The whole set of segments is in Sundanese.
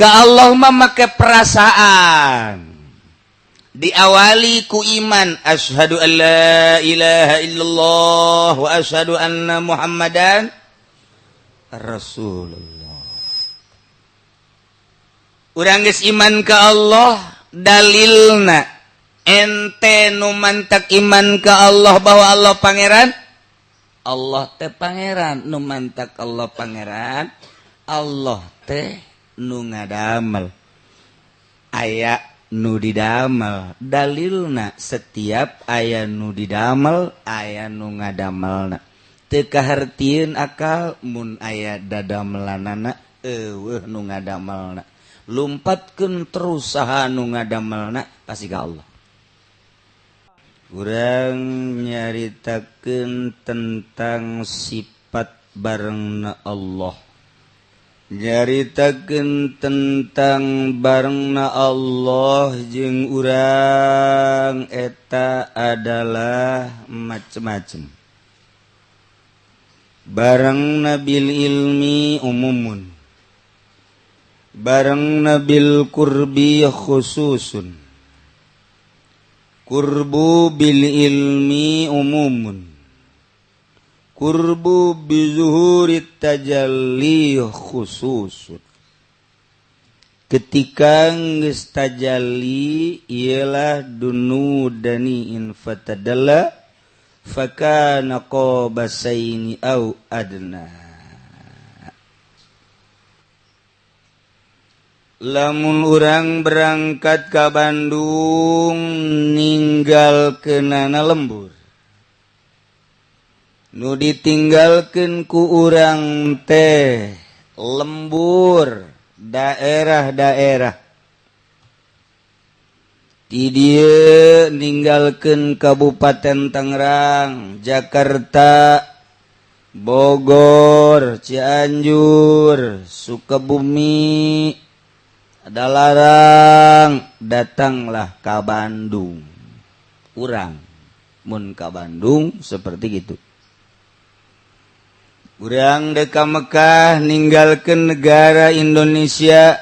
Allah memakai perasaan. Diawali ku iman, asyhadu an la ilaha illallah wa asyhadu anna Muhammadan Rasulullah. Urang geus iman ka Allah, dalilna ente nu mantak iman ka Allah bahwa Allah pangeran. Allah teh pangeran, nu mantak Allah pangeran. Allah teh nu ngadamel. Aya nu didamel, dalilna setiap aya nu didamel aya nu ngadamelna. Teu kahartieun akal mun aya dadamelanana eueuh nu ngadamelna. Lumpatkeun terus saha nu ngadamelna pasti ka Allah. Urang nyaritakeun tentang sifat barengna Allah. Nyaritakeun tentang barengna Allah jeung urang eta adalah macem-macem. Barengna bil ilmi umumun. Barengna bil qurbi khususun. Qurbu bil ilmi umumun. Qurbu bizuhurit tajalli khususun. Ketika geus tajalli ialah dunudani in fatadalla fakana qabasaini au adna. Lamun urang berangkat ka Bandung ninggalkeunana lembur. Nu ditinggalkeun ku urang teh lembur daerah-daerah. Di dieu ninggalkeun Kabupaten Tangerang, Jakarta, Bogor, Cianjur, Sukabumi, Dalarang, datanglah ka Bandung. Urang mun ka Bandung seperti gitu. Urang deka Mekah ninggalkeun negara Indonesia,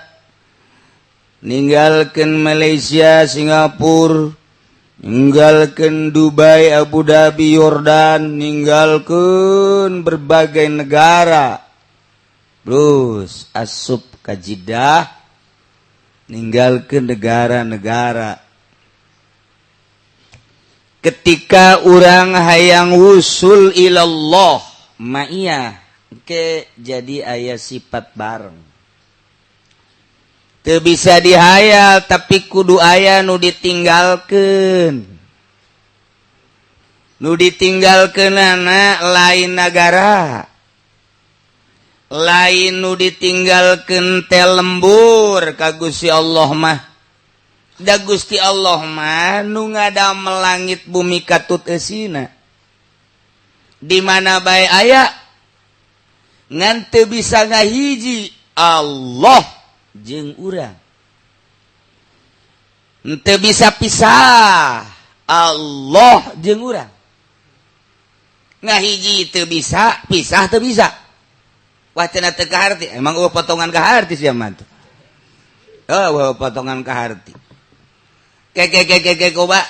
ninggalkeun Malaysia, Singapura, ninggalkeun Dubai, Abu Dhabi, Yordan, ninggalkeun berbagai negara. Terus asup ka Jeddah, ninggalkeun negara-negara. Ketika urang hayang wusul ilallah, ma'iyah ke jadi aya sifat bareng. Teu bisa dihayal tapi kudu aya nu ditinggalkeun. Nu ditinggalkeunana lain negara. Lain nu ditinggalkeun teh lembur ka Gusti Allah mah. Da Gusti Allah mah nu ngadamel langit bumi katut eusina. Di mana bae aya ngan teu bisa ngahiji Allah jeung urang. Teu bisa pisah Allah jeung urang. Ngahiji teu bisa, pisah teu bisa. Wacana teu kaharti, emang eueuh potongan kaharti sia mah. Eueuh potongan kaharti. Ke koba.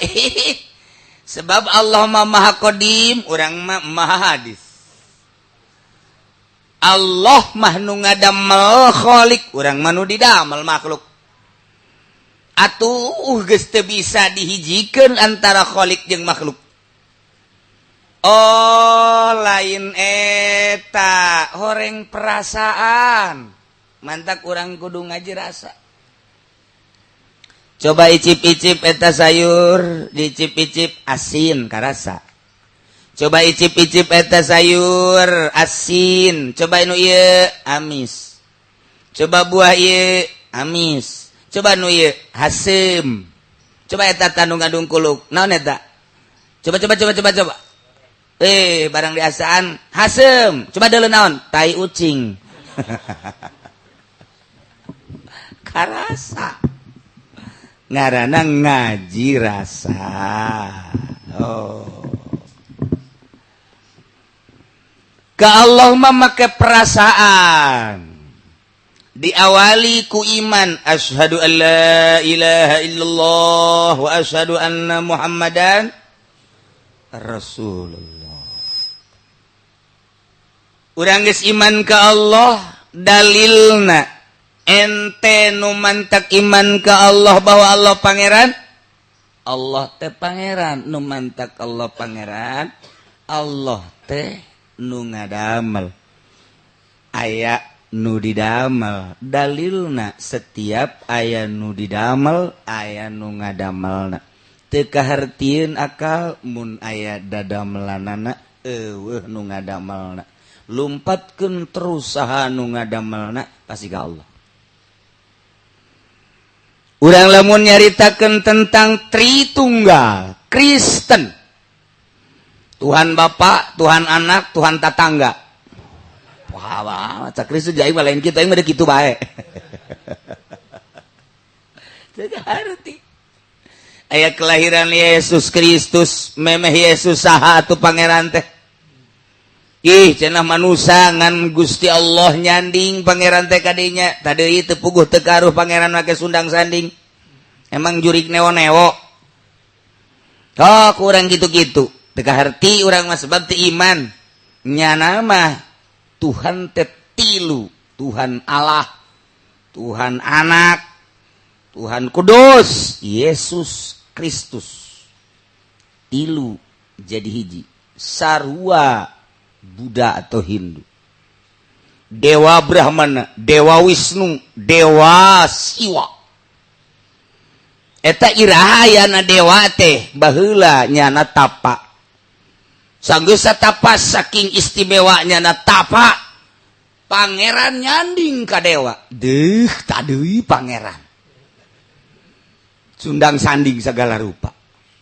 Sebab Allah maha qadim, urang mah maha hadis. Allah mah nu ngadamel khaliq, urang mah nu didamel makhluk. Atuh geus teu bisa dihijikeun antara khaliq jeung makhluk. Oh, lain eta, horeng perasaan. Mantak urang kudu ngaji rasa. Coba icip-icip eta sayur, diicip-icip asin karasa. Coba icip-icip eta sayur asin, coba nu ieu amis. Coba buah ieu amis. Coba nu ieu hasem. Coba eta tanu ngadung kuluk. Naon eta? Coba. Barang diasaan hasem. Coba deuleu naon? Tai ucing. Karasa. Ngaranna ngaji rasa. Oh. Ka Allah memakai perasaan. diawali ku iman asyhadu an la ilaha illallah wa asyhadu anna muhammadan rasulullah. Urang geus iman ka Allah, dalilna ente nu mantak iman ka Allah bahwa Allah pangeran. Allah teh pangeran, nu mantak Allah pangeran. Allah teh nu ngadamel. Aya nu didamel, dalilna setiap aya nu didamel aya nu ngadamelna. Teu kahartieun akal mun aya dadamelanana eueuh nu ngadamelna. Lumpatkeun terus saha nu ngadamelna pasti ka Allah. Urang lamun nyaritakeun tentang Tritunggal Kristen, Tuhan Bapa, Tuhan Anak, Tuhan Tatangga. Wah, cak Kristus jadi lain kita yang ada gitu bae. Jadi arti. Aya kelahiran Yesus Kristus, memeh Yesus saha atuh pangeran teh. Ih, cenah manusia ngan Gusti Allah nyanding pangeran teh kadinya. Tadi teu puguh teu karuh pangeran make sundang sanding. Emang jurik newo-newo. Oh, kurang gitu-gitu. Teu kaharti urang mah sebab teu iman. Nya nama Tuhan tetilu, Tuhan Allah, Tuhan Anak, Tuhan Kudus, Yesus Kristus. Tilu jadi hiji. Sarua Buddha atau Hindu. Dewa Brahmana, Dewa Wisnu, Dewa Siwa. Eta irahayana dewa teh baheula nyana tapa. Sanggeus satapa saking istimewanya na tapa pangeran nyanding ka dewa. Deuh tadeui pangeran. Sundang sanding segala rupa.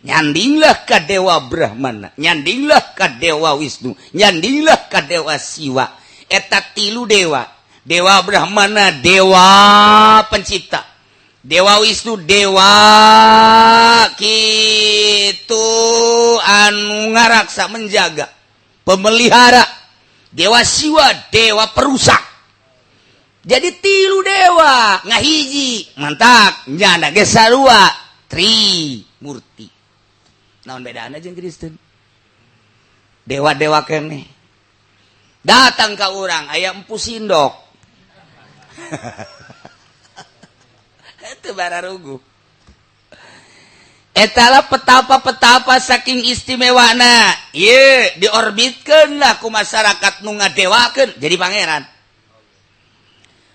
Nyandinglah ka dewa Brahmana, nyandinglah ka dewa Wisnu, nyandinglah ka dewa Siwa. Eta tilu dewa. Dewa Brahmana dewa pencipta. Dewa Wisnu dewa kitu anu ngaraksa menjaga pemelihara. Dewa Siwa dewa perusak. Jadi tilu dewa ngahiji mantap nyana ge sarua Tri Murti. Naon bedana jeung Kristen? Dewa-dewa keneh datang ka urang aya empu sindok. Itu bararugu. Etalah petapa-petapa saking istimewana. Ieu diorbitkeun lah ku masyarakat nu ngadewakeun jadi pangeran.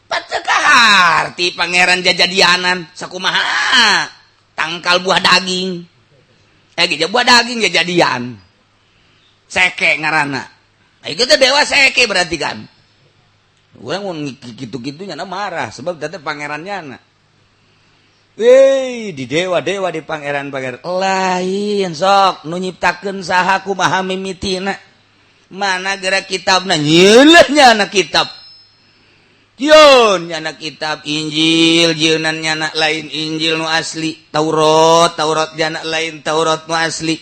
Patekah arti pangeran jajadianan sakumaha? Tangkal buah daging. Buah daging jajadian. Seke ngaranna. Ieu teh dewa seke berarti kan. Urang mun kitu-kitunya marah sebab teh pangerannya na. Di dewa-dewa di pangeran-pangeran lain sok nu nyiptakeun saha kumaha mimitina. Mana geura kitabna nyeuleunnya anak kitab. Yeun nyana kitab Injil, jeunan nyana lain Injil nu asli. Taurat nyana lain Taurat nu asli.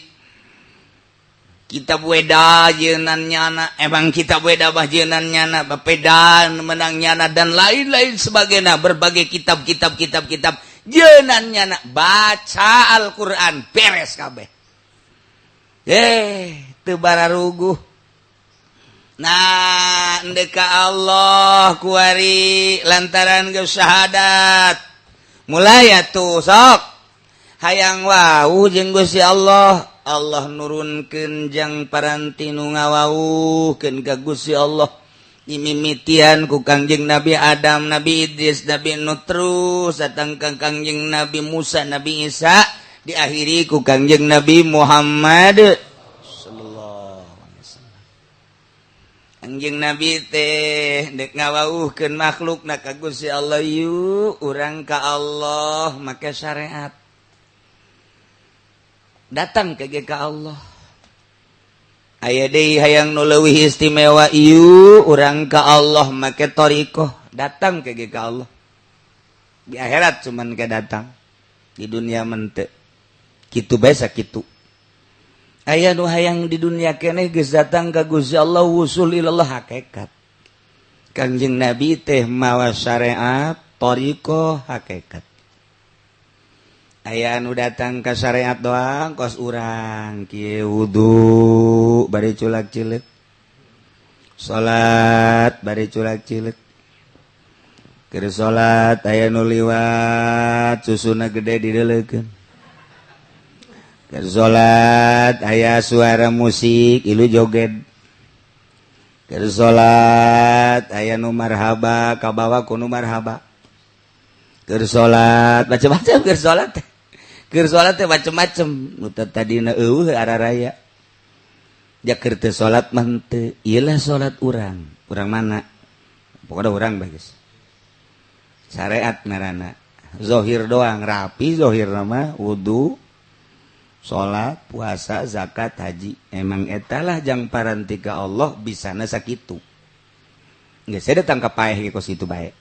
Kitab Weda jeunan nyana emang kitab Weda bah jeunan nyana bapedan menang nyana dan lain-lain sebagainya berbagai kitab jeunan nyana baca Al-Qur'an beres kabeh. Teu bararuguh. Nah, ndeka Allah kuari lantaran geus syahadat. Mulai atuh sok. Hayang wau jeung Gusti Allah. Allah nurunkeun jang paranti nu ngawauhkeun ka Gusti Allah. Dimimitian ku Kangjeng Nabi Adam, Nabi Idris, Nabi Nuh terus datang ka Kangjeng Nabi Musa, Nabi Isa, diakhiri ku Kangjeng Nabi Muhammad sallallahu alaihi wasallam. Kangjeng Nabi teh dek ngawauhkeun makhlukna ka Gusti Allah yu, urang ka Allah make syariat. Datang ke Allah. Aya deui hayang nu leuwih istimewa ieu urang ka Allah make thariqah datang ke Allah. Di akhirat cuman ke datang. Di dunia mah teu. Kitu bae sakitu. Aya nu hayang di dunia keneh geus datang ka Gusti Allah wusul ilallah hakikat. Kangjeng Nabi teh mawa syariat thariqah hakikat. Aya anu datang ka syariat doang kos urang kieu wudu bari culak cileuk, salat bari culak cileuk, keur salat aya nu liwat susuna gede dideuleukeun, keur salat aya suara musik ilu joget, keur salat aya nu marhaba kabawa ku nu marhaba, keur salat macam-macam keur salat teh. Keur salat teh macem-macem nu tadina eueuh araraya. Ya keur teu salat mah henteu. Ieu lah salat urang. Urang mana? Pokoknya urang bagus. Syariat ngaranna. Zahir doang rapi zahir mah wudu, salat, puasa, zakat, haji. Emang eta lah jang paranti ka Allah bisana sakitu. Geus saya datang ka paeh ge kos kitu bae.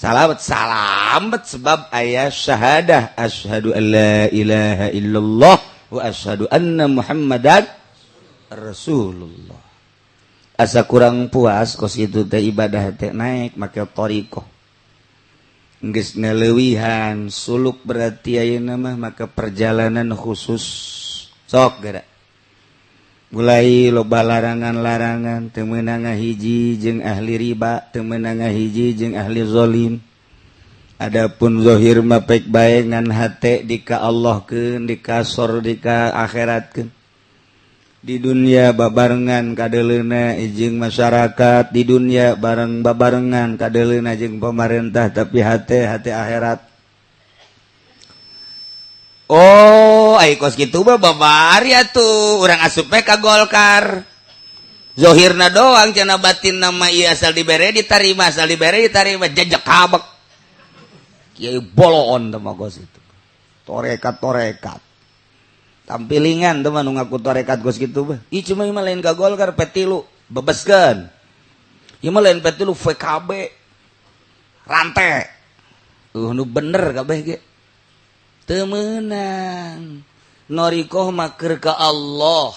Salamet sebab ayat syahadah asyhadu an la ilaha illallah wa asyhadu anna muhammadan rasulullah. Asa kurang puas kos itu teh ibadah teh naik make thariqah. Geus ngaleuwihan suluk berarti ayeuna mah maka perjalanan khusus. Sok geura. Mulai loba larangan-larangan, teu meunang ngahiji jeung ahli riba, teu meunang ngahiji jeung ahli zalim. Adapun zahir mah pek bae ngan hate dika Allahkeun, dikasor dika akhiratkeun. Di dunia babarengan kadeleuna jeung masyarakat, di dunia bareng babarengan kadeleuna jeung pemerintah tapi hate akhirat. Oh, ai kos kitu mah babari atuh, urang asup ka Golkar. Zahirna doang cenah batinna mah ieu asal dibere ditarima, asal dibere ditarima, jajak habek. Kieu boloon teh mah kos itu. Torekat. Tampilingan teh mah nu ngaku torekat kos kitu mah. Ieu cuma mah lain ka Golkar petilu, bebeskeun. Ieu mah lain petilu VKB. Rante. Nu bener kabeh ge. Temenang norikoh maker ke Allah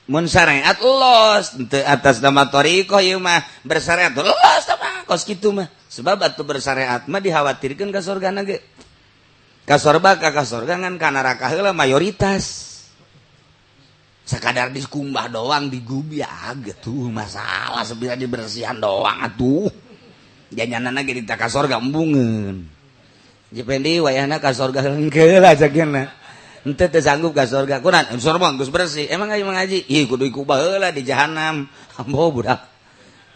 mun syariat los atas nama torikoh ieu mah bersyariat los mah kos kitu mah sebab atuh bersyariat mah dikhawatirkeun ka surgana ge ka surga ngan ka neraka heula mayoritas sakadar dikumbah doang digubah gitu masalah sebila dibersihan doang atuh janyanana ge di ka surga embungeun. Jependi wayahna ka surga heungkeul ajakeuna. Henteu teu sanggup ka surga. Kunaon? Surga geus bersih. Emang aing ngaji? Ih kudu ikubah heula di jahanam. Ambo budak.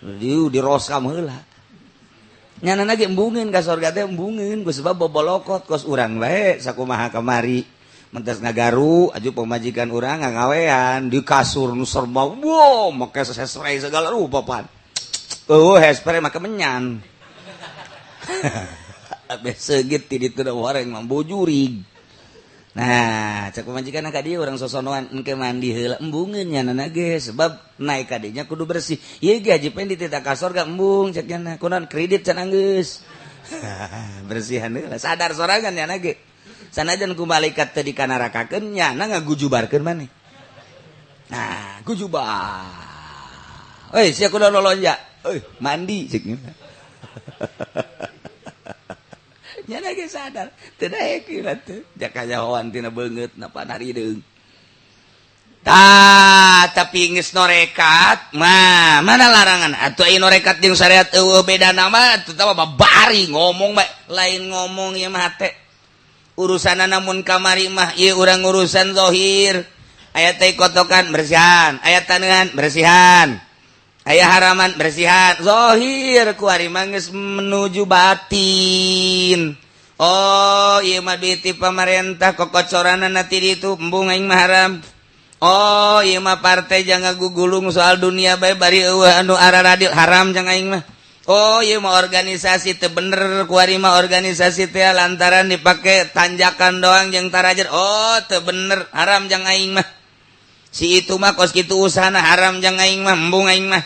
Di roskam heula. Nyanana ge embungeun ka surga teh embungeun ku sebab bobolokot kos urang bae sakumaha kamari. Mentas ngagaru aju pemajikan urang ngagawean di kasur nu serba wow make spray segala rupa pan. Spray make menyan. Abis segit ti ditu da wareng mah bojurig. Nah, cek pemajikan ka dieu urang sosonoan engke mandi heula embungeun nyanana ge sebab naik ka dinya kudu bersih. Ieu ge haji pendi teh ka surga embung cek nya kunaon kredit can geus. Bersihan heula sadar sorangan nya ge. Sanajan ku malaikat teh dikanarakakeun nyana ngagujubarkeun maneh. Nah, gujubar. Euy, sia kudu lolonja. Euy, mandi cek nya. Nyana ge sadar teu daek ieu teh jak kajahoan tina beungeut napa narideung tapi geus norekat mah mana larangan atuh ieu norekat jeung syariat eueuh bedana mah atuh tah babari ngomong bae lain ngomong ieu mah teh urusanna namun kamari mah ieu urang urusan zahir aya teh kotokan bersihan aya taneuhan bersihan aya haraman bersihan zahir ku ari mah geus menuju batin. Oh ieu mah duit ti pamarentah kokocoranna ti ditu embung aing mah haram. Oh ieu mah partai jang ngagugulung soal dunia bae bari eueuh anu araradil haram jang aing mah. Oh ieu mah organisasi teu bener ku ari mah organisasi teh lantaran dipake tanjakan doang jeung tarajer. Oh teu bener haram jang aing mah. Si itu mah kos kitu usahana haram jang aing mah embung aing mah.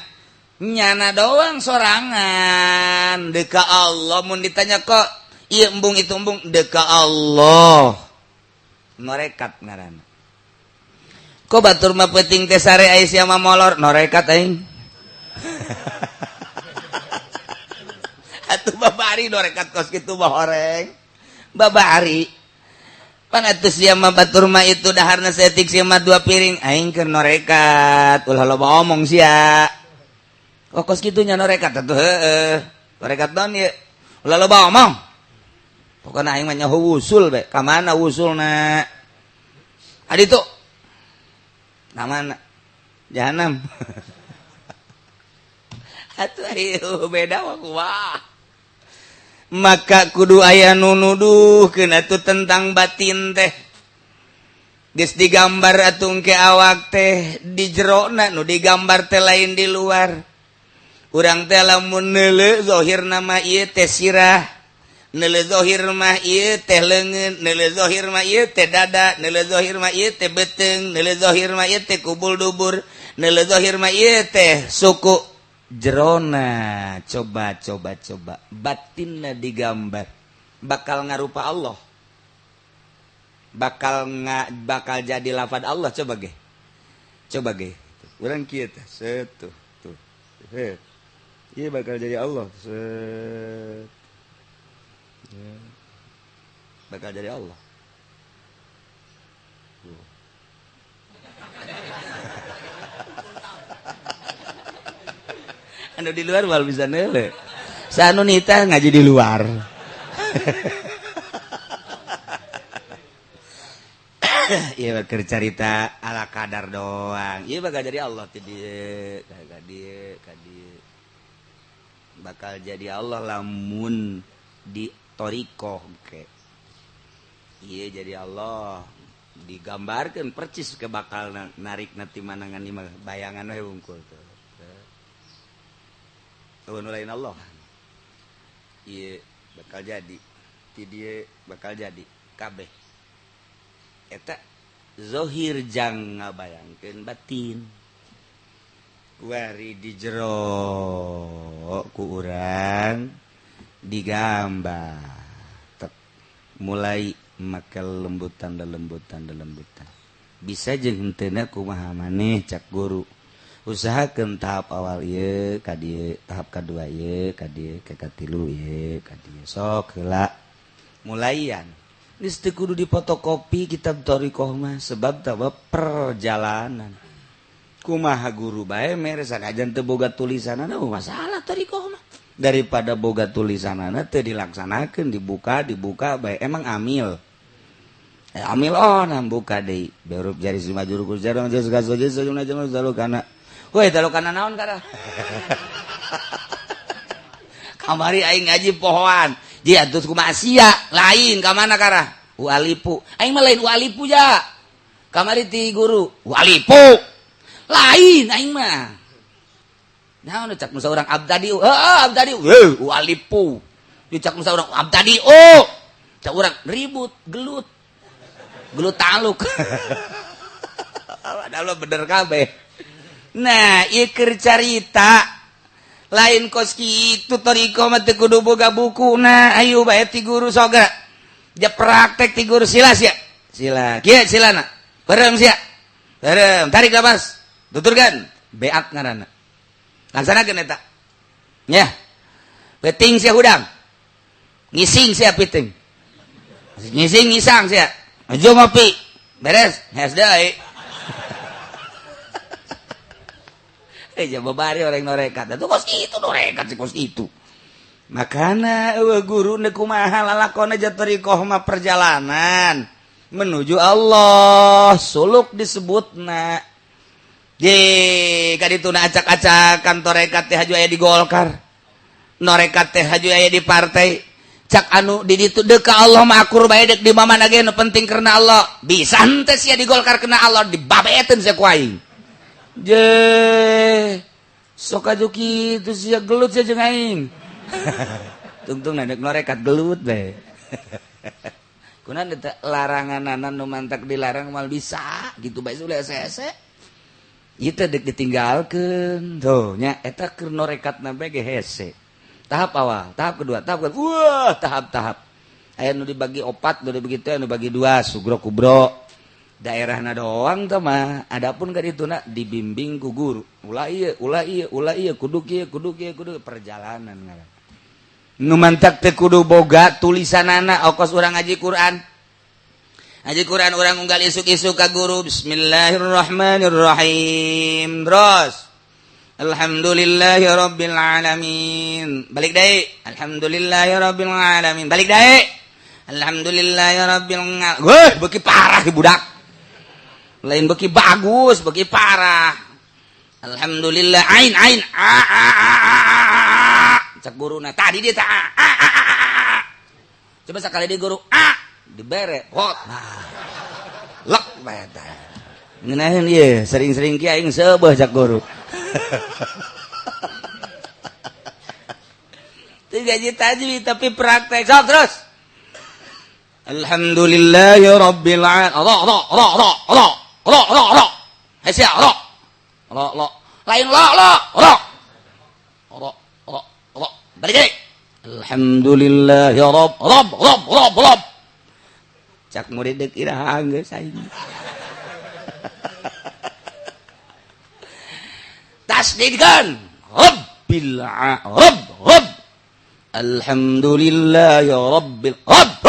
Nyana doang sorangan deka Allah mun ditanya kok ieu embung itu embung deka Allah norekat ngaranna kok batur mah peuting teh sare aya sia mah molor norekat aing atuh babari norekat kos kitu mah horeng babari pan atuh sia mah batur mah itu daharna setik sia mah 2 piring aing keur norekat ulah loba omong sia oh kos kitu nya norekat atuh heueuh norekat naon ieu ulah loba omong pokona aing mah nyaho wusul be ka mana wusulna adi tuh ka mana jahanam atuh ayo beda mah kumaha maka kudu aya nu nuduhkeun atuh tentang batin teh geus digambar atuh ke awak teh di jerona nu digambar teh lain di luar urang teh lamun neuleuh zahirna mah ieu teh sirah neuleuh zahir mah ieu teh leungeun neuleuh zahir mah ieu teh dada neuleuh zahir mah ieu teh beuteung neuleuh zahir mah ieu teh kubul dubur neuleuh zahir mah ieu teh suku jerona coba batinna digambar bakal ngarupa Allah bakal jadi lafaz Allah coba ge urang kieu teh tuh ieu bakal jadi Allah bakal jadi Allah anu di luar wal bisa neule sanu nita ngaji di luar iya bakal cerita ala kadar doang iya bakal jadi Allah ti dieu ka dieu bakal jadi Allah lamun di torikoh ke iya jadi Allah digambarkeun percis ke bakal narik nanti manangan imah bayangan we wungkul tuh lain Allah iya bakal jadi ti dieu bakal jadi kabeh eta zahir jang ngabayangkeun batin wari di jero ku urang digambar mulai make lembutan bisa jeung henteuna kumaha maneh cak guru usahakeun tahap awal ieu ka dieu tahap kadua ieu ka dieu ka katilu ieu ka dieu sok heula mulaian geus teu kudu dipotokopi kitab thariqah mah sebab teh perjalanan kumaha guru bae mere sanajan teu boga tulisanana masalah thariqah mah daripada boga tulisanana teu dilaksanakeun dibuka bae emang amil amil buka deui berup jari sumajuru kujarang jeung gasoje sejumna jeung zalu kana woi dalu kana naon kada kamari aing ngaji pohoan ji atuh kumaha sia lain ka mana kara walipu aing mah lain walipu ja kamari ti guru walipu lain aing mah naon cak musa urang abtadi heeh abtadi walipu dicak musa urang abtadi cak urang ribut gelut taluk padahal bener kabeh. Nah, ieu keur carita lain kos kitu thariqah mah teu kudu boga bukuna ayo bae ti guru soga dia praktek ti guru sila sia sila kieu silana bareng sia bareng tarik nafas tuturkan beat ngaranna laksanakeun eta nya peting sia hudang ngising sia piting ngising ngisang sia ajo ngopi beres hes deui babari orang norekat itu kos itu norekat si kos itu makana guru ne kumaha lalakona thariqah mah perjalanan menuju Allah suluk disebutna je kadituna acak-acakan torekat teh haju aya di Golkar norekat teh haju aya di partai cak anu di ditu deuk ka Allah mah akur bae deuk di mamana ge nu penting karena Allah bisa henteu sia di Golkar kena Allah dibabeeteun sia ku aing je sok aju kitu sia gelut sia jeung aing tungtung na deuk norekat gelut bae kunaon eta laranganana nu mantak dilarang mal bisa gitu bae sudah ese-ese ieu teh deuk ditinggalkeun tuh nya eta keur norekatna bae ge hese tahap awal tahap kedua tahap wah tahap-tahap aya nu dibagi 4 nu dibagi teh nu bagi 2 sugro kubro daerahna doang teh mah adapun ka dituna dibimbing ku guru ulah ieu kudu kieu perjalanan ngaran nu mantak teu kudu boga tulisanana ongkos urang ngaji Quran. Ngaji Quran urang unggal isuk-isuk ka guru. Bismillahirrahmanirrahim. Terus Alhamdulillahirabbil alamin. Balik deui. Alhamdulillahirabbil alamin. Balik deui. Alhamdulillahirabbil alamin. Weuh, beuki parah di budak. Lain beuki bagus, beuki parah. Alhamdulillah ain cak guruna tadi dia ta coba sekali di guru dibere hot lek bae ta ngeunaheun ieu sering-sering ki aing seubeuh cak guru teu gaji tajwid tapi praktek sok terus Alhamdulillahirabbil alamin hese lo lain lo balik deui Alhamdulillah ya Rabb cak murid deuk iraha geus aing tasdidkan rabbil rabb Alhamdulillah ya rabbil rabb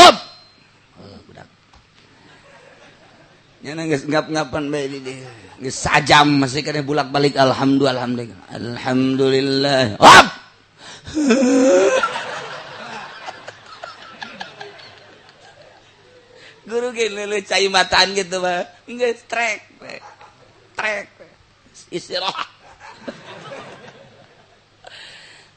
budak nyana geus ngap-ngapan bae di dieu geus sajam masih kana bulak-balik alhamdulillah rabb guru gini lu cai mataan gitu mah enggak trek istirahat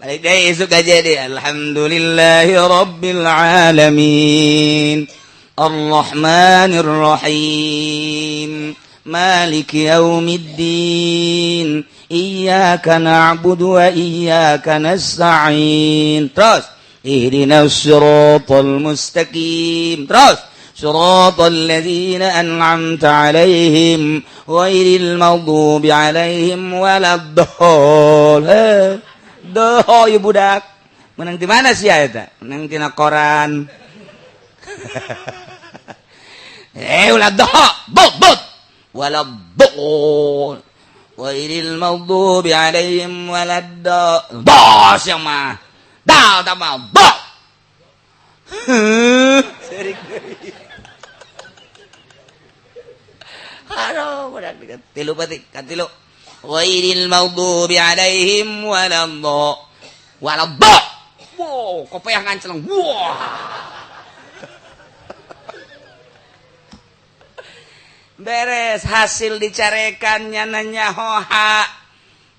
balik deh esok aja deh Alhamdulillahirabbil alamin Ar-Rahmanir-Rahim Maliki yaumiddin Iyyaka na'budu wa iyyaka nasta'in. Terus ihdinas siratal mustaqim. Terus siratal ladzina an'amta 'alaihim ghairil maghdubi 'alaihim waladdallin. Doh ya budak. Menang di mana sih eta? Menang tina koran. Waladdallin. Bot. Waladdallin. Ghairil maghdubi 'alaihim waladdallin. Bos yang mah. Dal tambah bo. Aduh, budak dekat. Tilu batik, kan tilu. Ghairil maghdubi 'alaihim waladdallin. Wow, kopiah nganceleng. Wah. Beres hasil dicarekannya nyaho ha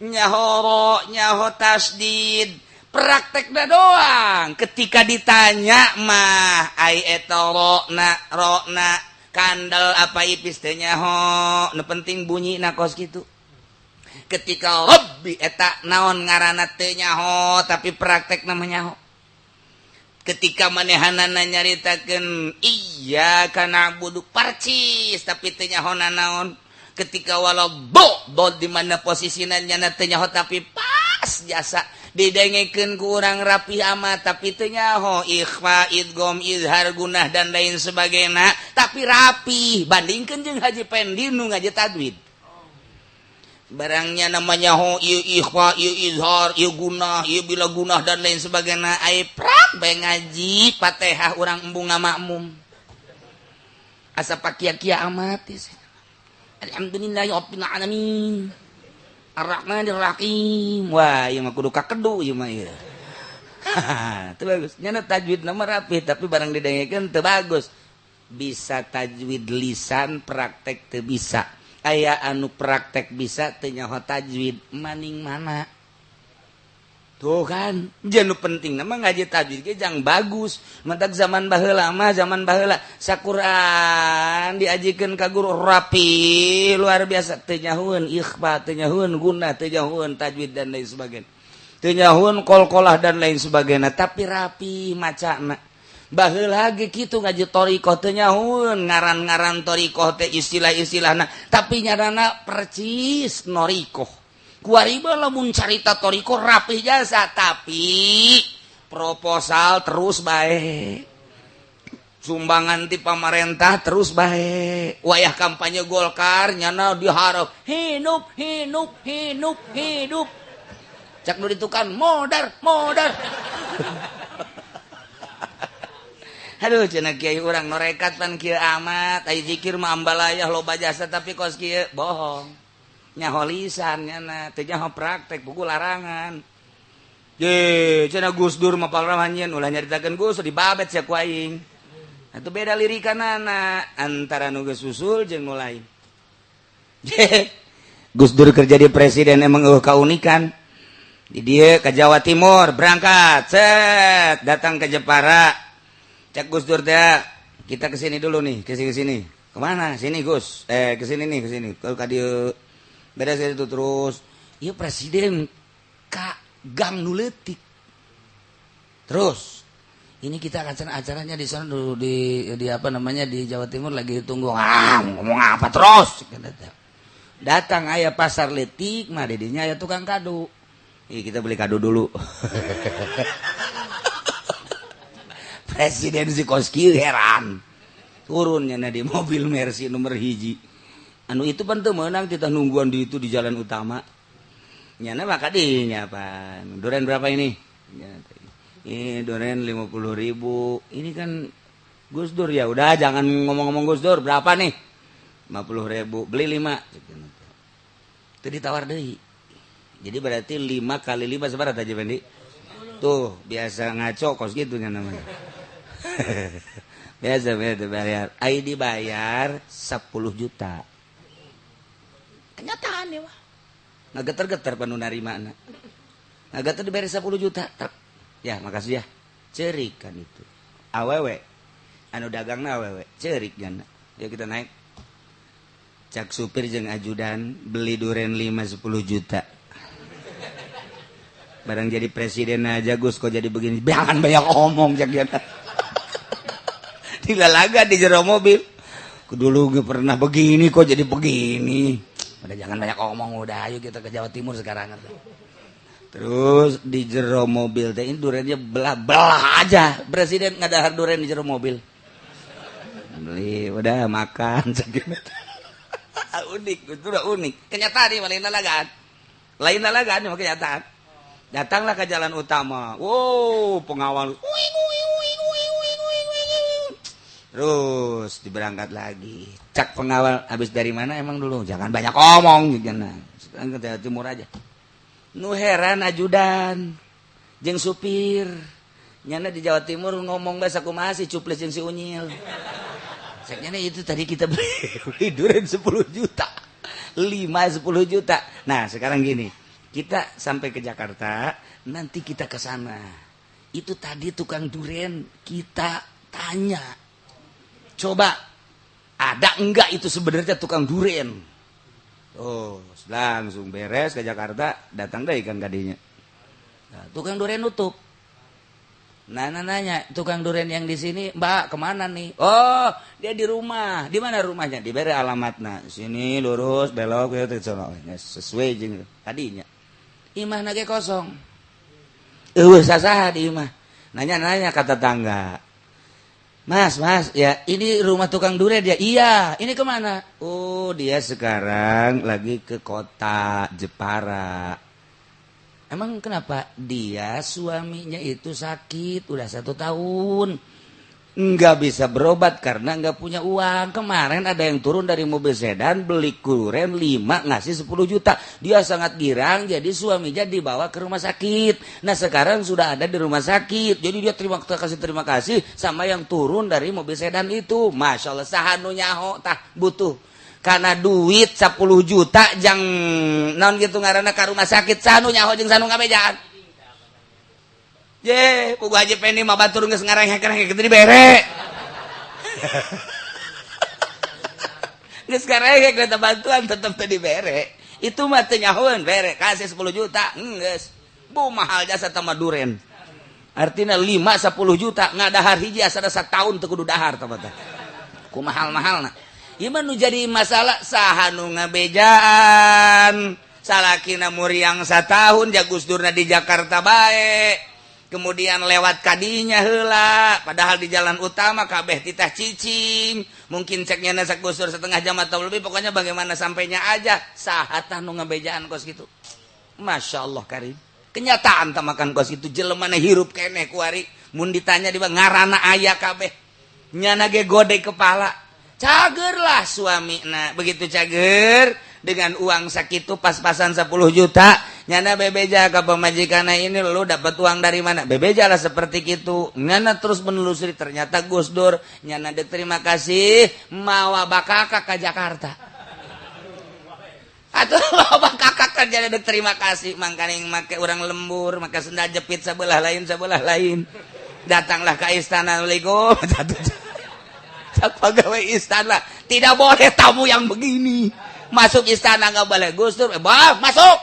nyaho ro nyaho tasdid praktekna doang ketika ditanya mah ai eta rona kandel apa ipis teh nyaho nu penting bunyi na kos kitu ketika rabbi eta naon ngaranna teu nyaho tapi praktekna mah nyaho ketika manehanana nyaritakeun iyyaka na'budu parcis tapi teu nyahona naon ketika walau do di mana posisina nya teu nyaho tapi pas jasa didengekeun ku urang rapi amat tapi teu nyaho ikhfa idgham izhar gunah dan lain sebagainya tapi rapi bandingkeun jeung Haji Pendi nu ngaji tajwid barangnya namanya ho ieu ikhfa ieu izhar ieu gunah ieu bila gunah dan lain sebagainya ai prak bae ngaji Fatihah urang embung ngamakmum asa pakia-kia amat alhamdulillahirabbil alamin arrahmanirrahim wah ieu mah kudu kakedu ieu mah ieu teu bagus nya tajwid nama rapi tapi barang didengekeun teu bagus bisa tajwid lisan praktek teu bisa aya anu praktek bisa teu nyaho tajwid maning mana tuh kan janu penting nama ngaji tajwid ge jang bagus matak zaman baheula mah zaman baheula saquran diajikeun ka guru rapi luar biasa teu nyahoeun ikhfa teu nyahoeun gunah teu nyahoeun tajwid dan lain sebagainya teu nyahoeun qalqalah dan lain sebagainya tapi rapi macana baheula ge kitu ngaji thariqah teu nyahoeun ngaran-ngaran thariqah teh istilah-istilahna tapi nyarana percis noriqah kuariba lamun carita thariqah rapih jasa tapi proposal terus bae sumbangan ti pamarentah terus bae wayah kampanye Golkar nyana diharap hidup cak nu ditukan modar Aduh cenah kiai urang norekat pan kieu amat, ai zikir mah ambalayah loba jasa tapi kos kieu bohong. Nyaho lisan nyana, teu nyaho praktek buku larangan. Ye, cenah Gus Dur mah palrahanjeun ulah nyaritakeun Gus dibabet sia ku aing. Atuh beda lirikanana antara nu geus usul jeung nu lain. Gus Dur kerja di presiden emang keunikan. Di dia ke Jawa Timur berangkat, set datang ke Jepara. Cek Gus Dur teh, kita kesini dulu nih, kesini. Kemana? Sini Gus. Kesini nih, kesini. Kalau ka dieu beres itu terus. Iya presiden ka gang nu leutik. Terus ini kita acaranya di sana dulu di apa namanya di Jawa Timur lagi tunggu. Ngomong apa terus? Datang aya pasar letik mah dedinya aya tukang kado. Kita beli kado dulu. Presiden si Koski heran. Turunnya di mobil Mercy nomor 1. Anu itu pan teu meunang kita nungguan di itu di jalan utama. Nyana mah kadinya pan. Duren berapa ini? Ini duren 50.000. Ini kan Gus Dur ya. Udah jangan ngomong-ngomong Gus Dur. Berapa nih? 50.000. Beli 5. Itu ditawar deui. Jadi berarti 5 kali 5 seberapa aja Bendi? Tuh, biasa ngaco kos gitu kan namanya. biasa bayar. Ai dibayar 10 juta. Kenyataan ya, wah. Ngageter-geter panu narimana. Ngageter dibayar 10 juta. Ya, makasih ya. Cerik kan itu. Awewe. Anu dagangna awewe. Cerik jana. Yuk kita naik. Cak supir jeung ajudan beli duren 5-10 juta. Barang jadi presiden aja Gus kok jadi begini. Jangan banyak omong cak jana. Dilalaga di jero mobil. Dulu gak pernah begini kok jadi begini. Udah jangan banyak omong udah ayo kita ke Jawa Timur sekarang. Terus di jero mobil teh ini durennya belah aja. Presiden ngadahar duren di jero mobil. Beli udah makan segini. Unik, itu udah unik. Kenyataan nih, lain lalagaan. Lain lalagaan cuma kenyataan. Datanglah ke jalan utama. Wow, pengawal. Terus diberangkat lagi. Cak pengawal habis dari mana emang dulu? Jangan banyak omong gitu nah. Sekarang ke Jawa Timur aja. Nu heran ajudan jeung supir. Nyana di Jawa Timur ngomong bahasa kumaha si cuplis jeung si unyil. Seknya itu tadi kita beli duren 10 juta. 5-10 juta. Nah, sekarang gini. Kita sampai ke Jakarta, nanti kita ke sana. Itu tadi tukang duren kita tanya. Coba ada enggak itu sebenarnya tukang duren? Oh, langsung beres ke Jakarta, datang deh ikan kadinya. Nah, tukang duren nutup. Nanya, tukang duren yang di sini, Mbak, kemana nih? Oh, dia di rumah. Di mana rumahnya? Diberi alamatnya. Sini lurus, belok, sesuai jeung tadinya. Imah nage kosong. Sasah di imah. Nanya kata tangga. Mas, ya ini rumah tukang duren dia. Iya, ini kemana? Oh, dia sekarang lagi ke kota Jepara. Emang kenapa? Dia suaminya itu sakit udah 1 tahun. Nggak bisa berobat karena nggak punya uang. Kemarin ada yang turun dari mobil sedan beli duren 5 ngasih 10 juta. Dia sangat girang jadi suaminya dibawa ke rumah sakit. Nah sekarang sudah ada di rumah sakit. Jadi dia terima kasih sama yang turun dari mobil sedan itu. Masya Allah sahanu nyaho tah butuh. Karena duit 10 juta jang naon gitu ngaranna ka rumah sakit sanu nyaho jeung sanu ngabejaan. Ye, pugu Haji Pendi mah batur geus ngareng-ngareng kitu dibere. Geus ngareng eta bantuan tetep teu dibere. Itu mah teu nyahoeun bere kasih 10 juta. Geus. Bu mahal jasa tama duren. Artina 5-10 juta ngadahar hiji asana sataun teu kudu dahar tah tah. Ku mahal-mahalna. Ieu mah nu jadi masalah saha nu ngabejaan. Salakina muriang 1 tahun Gus Durna di Jakarta bae. Kemudian lewat kadinya heula, padahal di jalan utama kabeh titah cicing. Mungkin ceknya sak Gus Dur setengah jam atau lebih, pokoknya bagaimana sampainya aja. Saha tah nu ngabejaan kos kitu. Masya Allah Karim. Kenyataan tamakan kos itu jelema hirup keneh kuari. Mun ditanya di ngaranna aya kabeh. nyana ge gode kepala cagerlah suami begitu cager dengan uang sakitu pas-pasan 10 juta nyana bebeja ke pemajikan ini lu dapat uang dari mana bebeja lah seperti itu nyana terus menelusuri ternyata Gus Dur nyana dek terima kasih mawa bakakak ke Jakarta atau mawa bakakak kerja dek terima kasih mangkaning make orang lembur maka senda jepit sebelah lain datanglah ke istana Lego pegawai istana tidak boleh tamu yang begini masuk istana nggak boleh Gus Dur masuk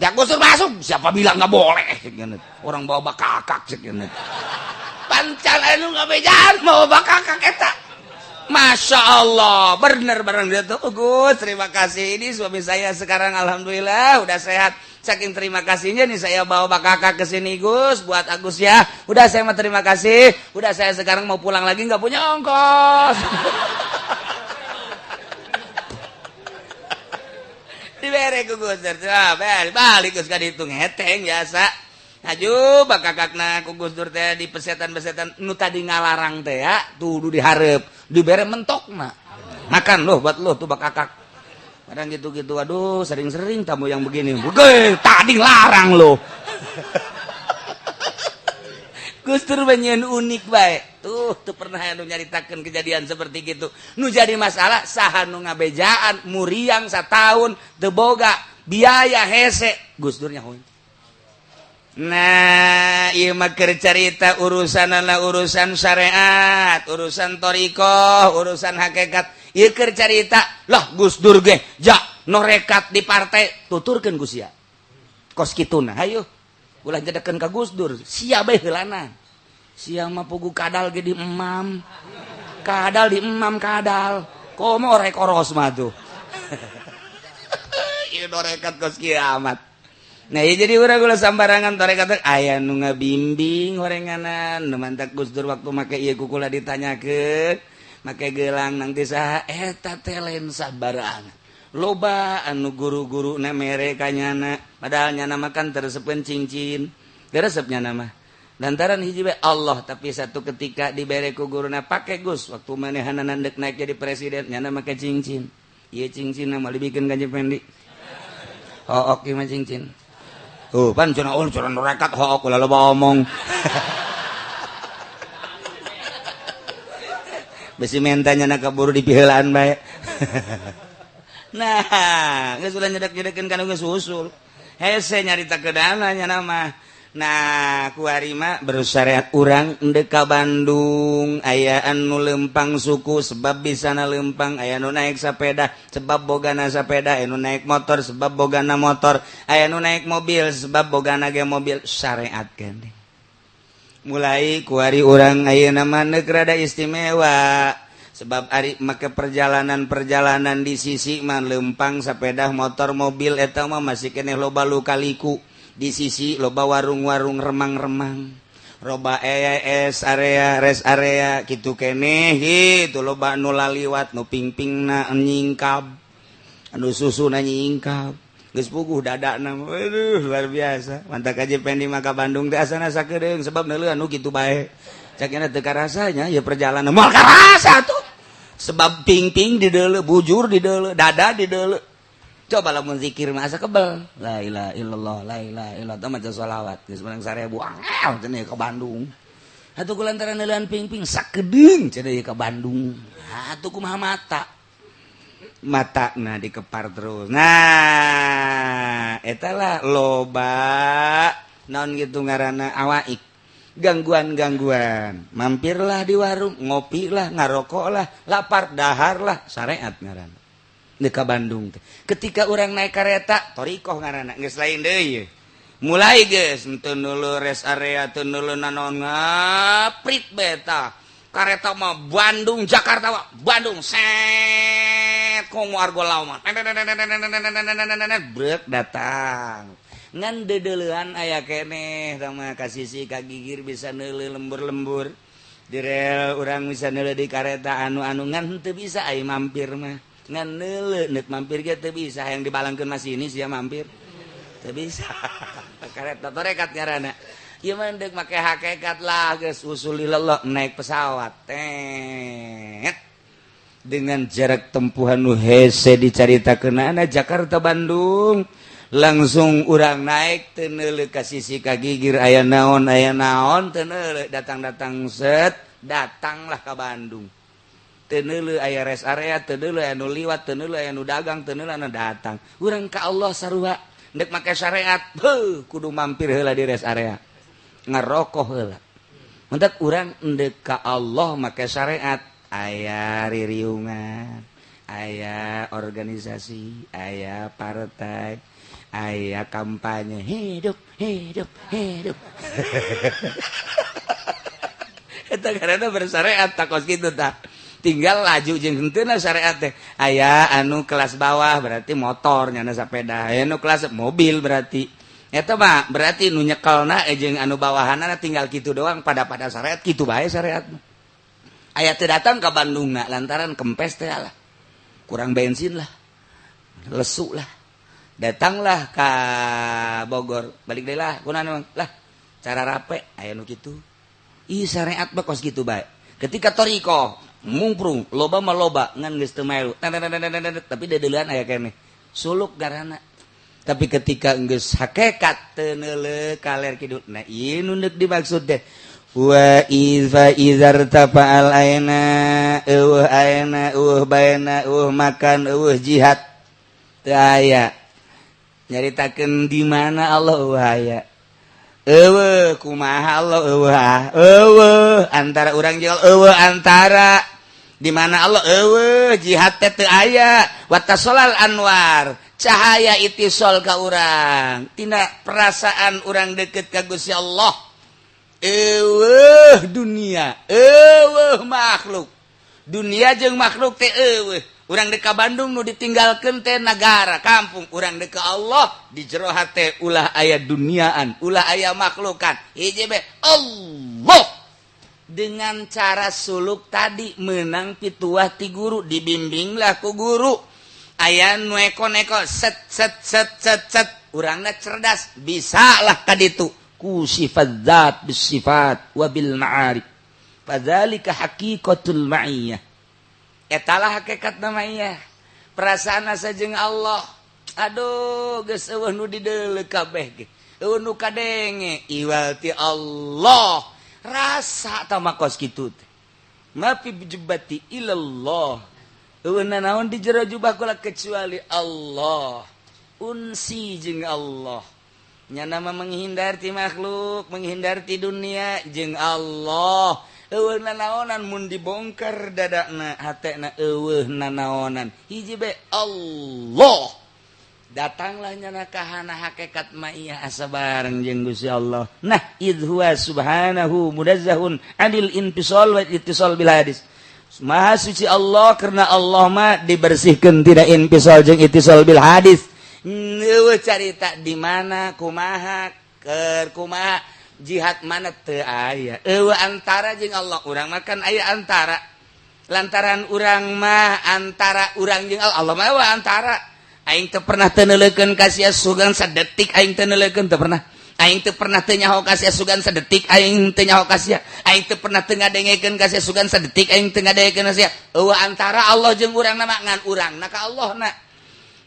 ya Gus Dur masuk siapa bilang nggak boleh orang bawa bakakak pancal anu nggak bejan bawa bakakak eta Masya Allah bener dia tuh Gus terima kasih ini suami saya sekarang alhamdulillah udah sehat saking terima kasihnya nih saya bawa bakakak ke sini Gus buat Agus ya udah saya mau terima kasih udah saya sekarang mau pulang lagi nggak punya ongkos dibere ku Gus Dur balik Gus ka dihitung heteng biasa aju bakakakna ku Gus Dur teh di pesetan-pesetan nu tadi ngalarang teh ya tuh dihareup dibere mentokna makan loh buat lo tuh bakakak kadang gitu-gitu aduh sering-sering tamu yang begini tadi larang lo Gus Dur banyak unik baik tuh pernah anu nyaritakeun kejadian seperti gitu nu jadi masalah saha nu ngabejaan muriang satahun teu boga biaya hese Gus Dur nyahoin nah ieu mah keur carita urusanna urusan syariat urusan thariqah urusan hakikat ieu keur carita lah Gus Dur ge ja norekat di partai tuturkeun Gus ya kos kituna hayu ulah jedekeun ka Gus Dur sia bae heulana sia mah pugu kadal ge di emam kadal di emam kadal komo rek oros mah tuh ieu norekat kos kiamat nah ya jadi urang ulah sambarangan torekat aya nu ngabimbing horenganan nu mantak Gus Dur waktu make ieu kukula ditanyakeun make gelang nang teh saha eta teh lain sabarang loba anu guru-guru na mere kanyana padahal nyana makan teresepeun cincin diresepnya nama lantaran hiji bae Allah tapi satu ketika dibere ku guruna pake Gus waktu manehanna nandek naik jadi presiden nyana make cincin ieu cincin mah dibikeun Kanjeng Pendi hook ieu mah cincin pan cenah cenah norekat hook ulah loba omong besi mentanya nak kaburu dipiheulaan bae nah geus ulah nyedek-nyedekeun kana geus usul hese nyarita kedananya nama nah kuari mah bersyariat urang endek ka Bandung aya anu lempang suku sebab bisana lempang aya nu naik sapeda sebab bogana sapeda aya nu naik motor sebab bogana motor aya nu naik mobil sebab bogana ge mobil syariat geuning mulai kuari urang ayeuna mah neuk rada istimewa sebab ari make perjalanan di sisi mah lempang sapeda motor mobil eta mah masih keneh loba luka-liku di sisi loba warung-warung remang-remang loba rest area kitu keneh gitu loba anu laliwat nu pingpingna nyingkap anu susuna nyingkap geus puguh dadana aduh luar biasa mantap Kanjeng Pendi maka Bandung teh asana sakedeung sebab neuleuh anu kitu bae cakna teu karasanya ya perjalanan moal karasa tuh sebab pingping di deuleu bujur di deuleu dada di deuleu coba lamun zikir mah asa kebel la ilaha illallah la ilaha illallah maca sholawat geus menang 1000 angel cenah ka Bandung atuh kulantaran neuleun pingping sakedeung cenah ka Bandung atuh kumaha mata nah dikepar terus nah eta lah loba naon gitu ngaranna awaik gangguan mampirlah di warung ngopi lah ngarokok lah lapar dahar lah syariat ngaranna ka Bandung teh ketika orang naik kereta thariqah ngaranna geus lain deui mulai geus teu neuleuh rest area teu neuleuh naon ngaprit beta kareta mah Bandung Jakarta mah Bandung set komo argo lauma brek datang ngan dedeleuan aya keneh sama kasisi ka gigir bisa neuleuh lembur-lembur di rel urang bisa neuleuh di kareta anu ngan teu bisa ai mampir mah ngan neuleuh neuk mampir ge teu bisa yang dibalangkeun masinis sia mampir teu bisa kareta torekat ngaranna ieu mah deuk make hakikat lah geus usulillah naik pesawat dengan jarak tempuhan nu hese dicaritakeunana Jakarta Bandung langsung urang naik teu neuleuh ka sisi ka gigir aya naon teu neuleuh datang set datanglah ka Bandung teu neuleuh aya rest area teu neuleuh aya nu liwat teu neuleuh aya nu dagang teu neuleuh anu datang urang ka Allah sarua dek make syariat kudu mampir heula di rest area ngarokok heula mentak urang endek ka Allah make syariat aya ririungan aya organisasi aya partai aya kampanye hidup eta karena bersyariat takos kitu tah tinggal laju jeung henteuna syariat teh aya anu kelas bawah berarti motor nyana sepeda aya anu kelas mobil berarti eta mah berarti nu nyekelna jeung anu bawahanna tinggal kitu doang pada syariat kitu bae syariat aya teu datang ka Bandungna lantaran kempes teh lah kurang bensin lah lesu lah datanglah ka Bogor balik deui lah kunaon lah cara rape aya nu kitu ih syariat mah kos kitu bae ketika toriko mungprung loba mah loba ngan geus teu melu tapi dedeuleuan aya keneh suluk garana tapi ketika geus hakikat teu neuleuh kaler kidu nah ieu nu deuk dimaksud teh wa izar tafa'al aina baina makan jihad teu aya nyaritakeun di mana Allah aya kumaha Allah antara urang jeung Allah antara di mana Allah jihad teh teu aya watasolal anwar cahaya itisol ka urang tina perasaan urang deukeut ka Gusti Allah dunia makhluk dunia jeung makhluk teh urang dek ka Bandung nu ditinggalkeun teh nagara kampung urang dek ka Allah di jero hate ulah aya duniaan ulah aya makhlukan hiji be Allah dengan cara suluk tadi menang pituah ti guru dibimbinglah ku guru aya nu eko-neko set urangna cerdas bisalah ka ditu ku sifat zat bisifat wa bil ma'arif fadzalika haqiqatul ma'iyah etalah hakikat ma'iyah perasaan asa jeung Allah aduh geus eueuh nu dideuleuh kabeh ge eueuh nu kadenge iwal ti Allah rasa tah makos kitu teh mafi bijubati ilallah eueuh naon di jero jubah kula kecuali Allah unsi jeung Allah nya nama menghindar ti makhluk menghindar ti dunia jeung Allah eueuh nanaonan mun dibongkar dadana hatena eueuh nanaonan hiji be Allah datanglah nyana kahana hakikat ma'iyah asa bareng jeung Gusti Allah nah idhuwa subhanahu munazzahun anil infisal wa ittisal bil hadis maha suci Allah karena Allah mah dibersihkeun tina infisal jeung ittisal bil hadis neueuh carita di mana kumaha keur kumaha jihad mana teu aya eueuh antara jeung Allah urang mah kan aya antara lantaran urang mah antara urang jeung Allah mah eueuh antara aing teu pernah teu neuleukeun ka sia sugan sadetik aing teu neuleukeun teu pernah aing teu pernah teu nyaho ka sia sugan sadetik aing teu nyaho ka sia aing teu pernah teu ngadengekeun ka sia sugan sadetik aing teu ngadengekeun ka sia eueuh antara Allah jeung urangna mah ngan urangna ka Allahna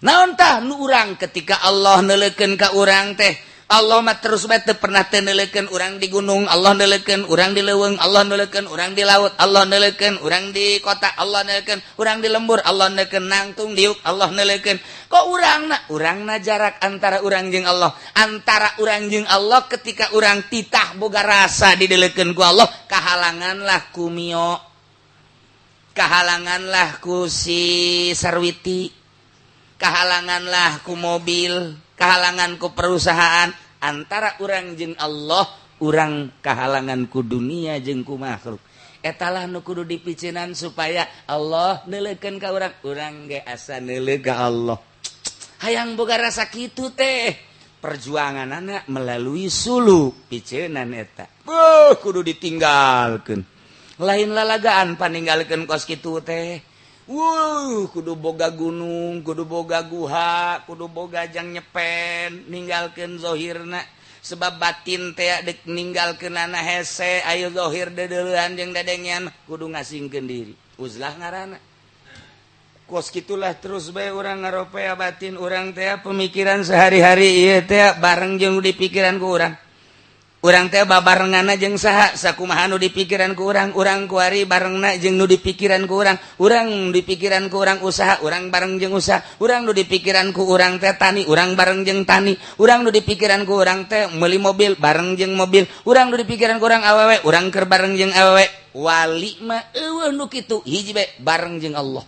naon tah nu urang ketika Allah neuleukeun ka urang teh Allah mah terus bae teu pernah teu neuleukeun urang di gunung Allah neuleukeun urang di leuweung Allah neuleukeun urang di laut Allah neuleukeun urang di kota Allah neuleukeun urang di lembur Allah neuleukeun nangtung diuk Allah neuleukeun kok urangna jarak antara urang jeung Allah antara urang jeung Allah ketika urang titah boga rasa dideuleukeun ku Allah kahalanganlah ku mio kahalanganlah ku si sarwiti kahalanganlah ku mobil kahalangan ku perusahaan antara urang jeung Allah urang kahalangan ku dunia jeung ku makhluk etalah nu kudu dipiceunan supaya Allah neuleukeun ka urang ge asa neuleuh ka Allah hayang boga rasa kitu teh perjuanganana melalui suluk piceunan eta kudu ditinggalkeun lain lalagaan paninggalkeun kos kitu teh kudu boga gunung, kudu boga guha, kudu boga jang nyepen, ninggalkeun zohirna. sebab batin teh dek ninggalkeunana hese aya zahir dedeuleuhan jeung dadengian kudu ngasingkeun diri uzlah ngaranna kos gitulah terus bae urang ngaropea batin urang teh pemikiran sehari-hari ieu teh bareng jeung di pikiran ku urang teh babarenganna jeung saha sakumaha nu di pikiran ku urang kuari barengna jeung nu di pikiran ku urang di pikiran ku urang usaha urang bareng jeung usaha urang nu di pikiran ku urang teh tani urang bareng jeung tani urang nu di pikiran ku urang teh meuli mobil bareng jeung mobil urang nu di pikiran ku urang awewe urang keur bareng jeung awewe wali mah eueuh nu kitu hiji bae bareng jeung Allah